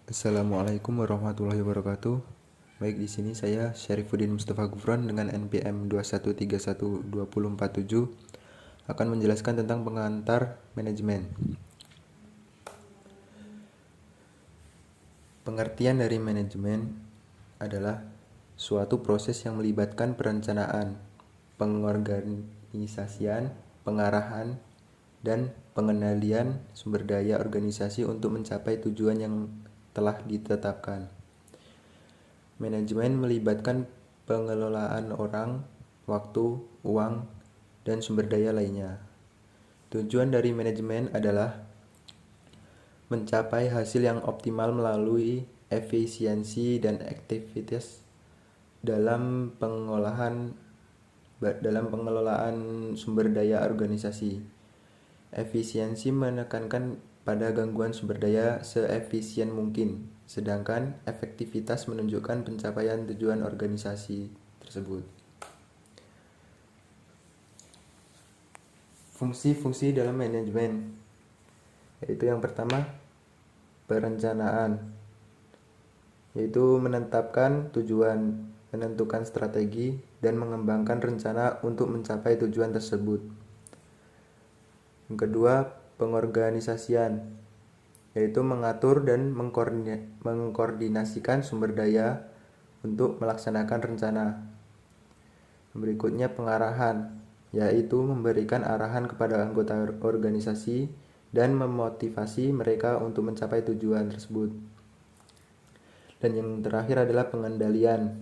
Assalamualaikum warahmatullahi wabarakatuh. Baik, di sini saya Syarifuddin Mustafa Gufron dengan NPM 21312047 akan menjelaskan tentang pengantar manajemen. Pengertian dari manajemen adalah suatu proses yang melibatkan perencanaan, pengorganisasian, pengarahan, dan pengendalian sumber daya organisasi untuk mencapai tujuan yang telah ditetapkan. Manajemen melibatkan pengelolaan orang, waktu, uang, dan sumber daya lainnya. Tujuan dari manajemen adalah mencapai hasil yang optimal melalui efisiensi dan aktivitas dalam pengelolaan sumber daya organisasi. Efisiensi menekankan pada gangguan sumber daya seefisien mungkin, sedangkan efektivitas menunjukkan pencapaian tujuan organisasi tersebut. Fungsi-fungsi dalam manajemen yaitu yang pertama, perencanaan, yaitu menetapkan tujuan, menentukan strategi, dan mengembangkan rencana untuk mencapai tujuan tersebut. Yang kedua, pengorganisasian, yaitu mengatur dan mengkoordinasikan sumber daya untuk melaksanakan rencana. Berikutnya, pengarahan, yaitu memberikan arahan kepada anggota organisasi dan memotivasi mereka untuk mencapai tujuan tersebut. Dan yang terakhir adalah pengendalian,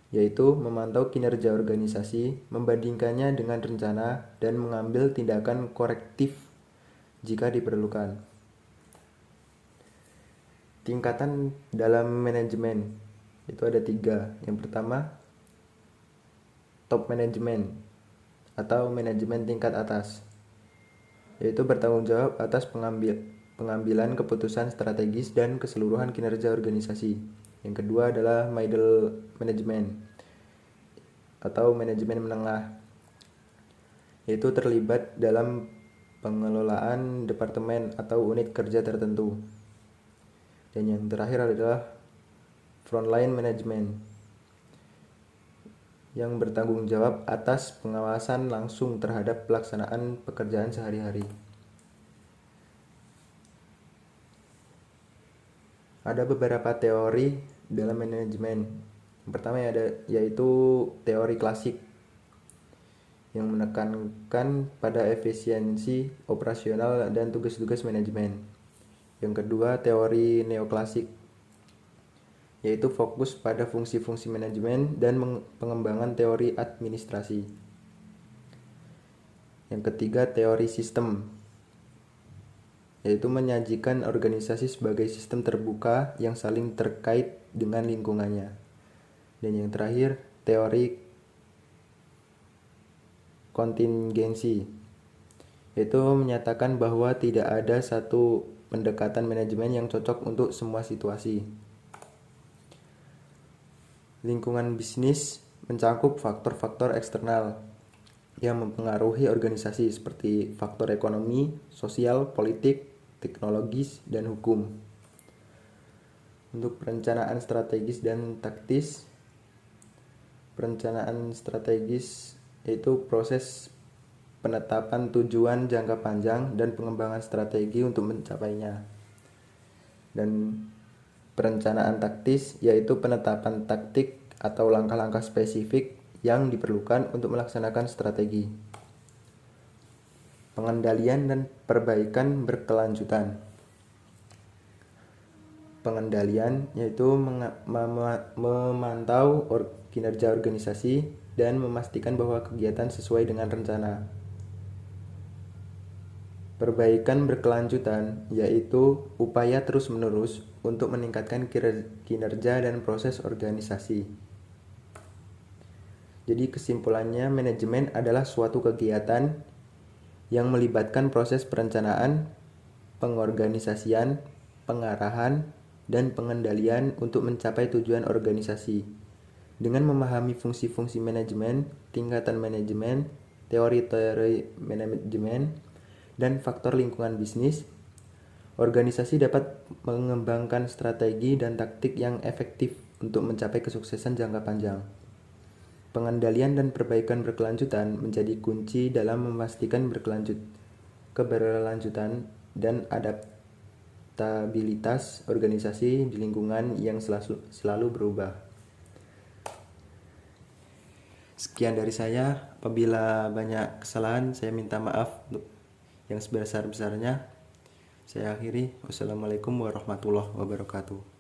yaitu memantau kinerja organisasi, membandingkannya dengan rencana, dan mengambil tindakan korektif jika diperlukan. Tingkatan dalam manajemen itu ada 3. Yang pertama, top manajemen atau manajemen tingkat atas, yaitu bertanggung jawab atas pengambilan keputusan strategis dan keseluruhan kinerja organisasi. Yang kedua adalah middle management atau manajemen menengah, yaitu terlibat dalam pengelolaan departemen atau unit kerja tertentu. Dan yang terakhir adalah frontline management, yang bertanggung jawab atas pengawasan langsung terhadap pelaksanaan pekerjaan sehari-hari. Ada beberapa teori dalam manajemen. Yang pertama yaitu teori klasik yang menekankan pada efisiensi operasional dan tugas-tugas manajemen. Yang kedua, teori neoklasik, yaitu fokus pada fungsi-fungsi manajemen dan pengembangan teori administrasi. Yang ketiga, teori sistem, yaitu menyajikan organisasi sebagai sistem terbuka yang saling terkait dengan lingkungannya. Dan yang terakhir, teori kontingensi, yaitu menyatakan bahwa tidak ada satu pendekatan manajemen yang cocok untuk semua situasi. Lingkungan bisnis mencakup faktor-faktor eksternal yang mempengaruhi organisasi seperti faktor ekonomi, sosial, politik, teknologis, dan hukum. Untuk perencanaan strategis dan taktis, perencanaan strategis yaitu proses penetapan tujuan jangka panjang dan pengembangan strategi untuk mencapainya. Dan perencanaan taktis yaitu penetapan taktik atau langkah-langkah spesifik yang diperlukan untuk melaksanakan strategi. Pengendalian dan perbaikan berkelanjutan. Pengendalian yaitu memantau kinerja organisasi dan memastikan bahwa kegiatan sesuai dengan rencana. Perbaikan berkelanjutan yaitu upaya terus-menerus untuk meningkatkan kinerja dan proses organisasi. Jadi kesimpulannya, manajemen adalah suatu kegiatan yang melibatkan proses perencanaan, pengorganisasian, pengarahan, dan pengendalian untuk mencapai tujuan organisasi. Dengan memahami fungsi-fungsi manajemen, tingkatan manajemen, teori-teori manajemen, dan faktor lingkungan bisnis, Organisasi dapat mengembangkan strategi dan taktik yang efektif untuk mencapai kesuksesan jangka panjang. Pengendalian dan perbaikan berkelanjutan menjadi kunci dalam memastikan keberlanjutan dan adaptabilitas organisasi di lingkungan yang selalu berubah. Sekian dari saya. Apabila banyak kesalahan, saya minta maaf yang sebesar-besarnya. Saya akhiri. Wassalamualaikum warahmatullahi wabarakatuh.